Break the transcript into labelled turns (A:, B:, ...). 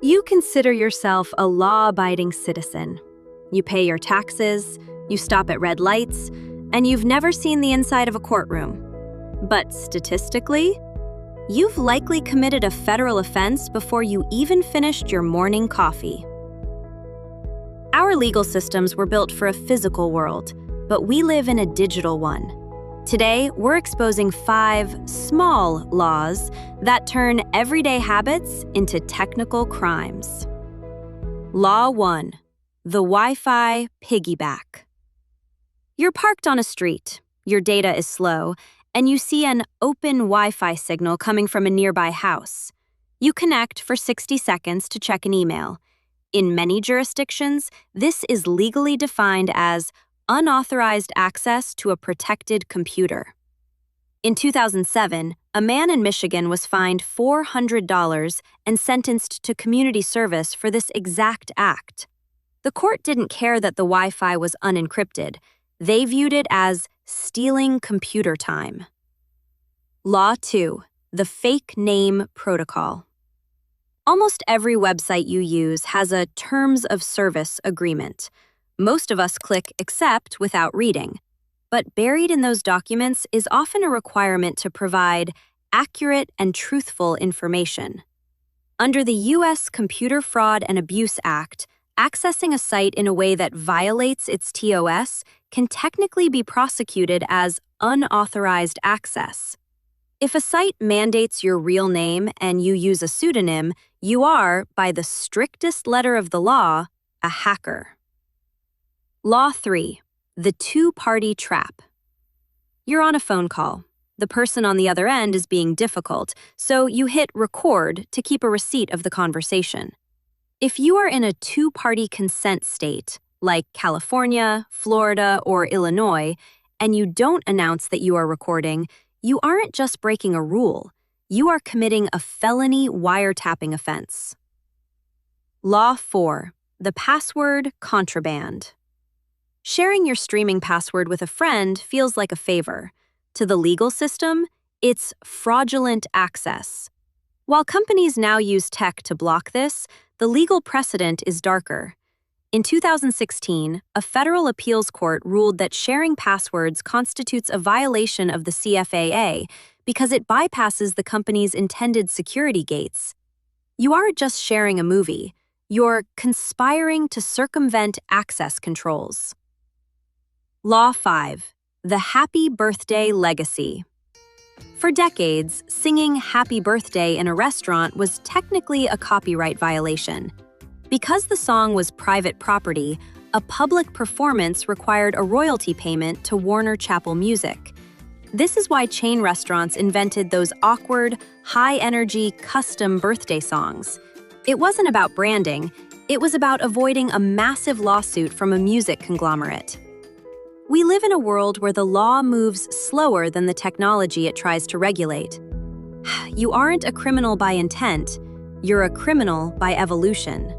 A: You consider yourself a law-abiding citizen. You pay your taxes, you stop at red lights, and you've never seen the inside of a courtroom. But statistically, you've likely committed a federal offense before you even finished your morning coffee. Our legal systems were built for a physical world, but we live in a digital one. Today, we're exposing 5 small laws that turn everyday habits into technical crimes. Law 1. The Wi-Fi Piggyback. You're parked on a street, your data is slow, and you see an open Wi-Fi signal coming from a nearby house. You connect for 60 seconds to check an email. In many jurisdictions, this is legally defined as unauthorized access to a protected computer. In 2007, a man in Michigan was fined $400 and sentenced to community service for this exact act. The court didn't care that the Wi-Fi was unencrypted. They viewed it as stealing computer time. Law 2. The Fake Name Protocol. Almost every website you use has a Terms of Service agreement. Most of us click Accept without reading. But buried in those documents is often a requirement to provide accurate and truthful information. Under the U.S. Computer Fraud and Abuse Act, accessing a site in a way that violates its TOS can technically be prosecuted as unauthorized access. If a site mandates your real name and you use a pseudonym, you are, by the strictest letter of the law, a hacker. Law 3. The Two-Party Trap. You're on a phone call. The person on the other end is being difficult, so you hit record to keep a receipt of the conversation. If you are in a two-party consent state, like California, Florida, or Illinois, and you don't announce that you are recording, you aren't just breaking a rule. You are committing a felony wiretapping offense. Law 4. The Password Contraband. Sharing your streaming password with a friend feels like a favor. To the legal system, it's fraudulent access. While companies now use tech to block this, the legal precedent is darker. In 2016, a federal appeals court ruled that sharing passwords constitutes a violation of the CFAA because it bypasses the company's intended security gates. You aren't just sharing a movie, you're conspiring to circumvent access controls. Law 5. The Happy Birthday Legacy. For decades, singing Happy Birthday in a restaurant was technically a copyright violation. Because the song was private property, a public performance required a royalty payment to Warner Chappell Music. This is why chain restaurants invented those awkward, high-energy, custom birthday songs. It wasn't about branding, it was about avoiding a massive lawsuit from a music conglomerate. We live in a world where the law moves slower than the technology it tries to regulate. You aren't a criminal by intent, you're a criminal by evolution.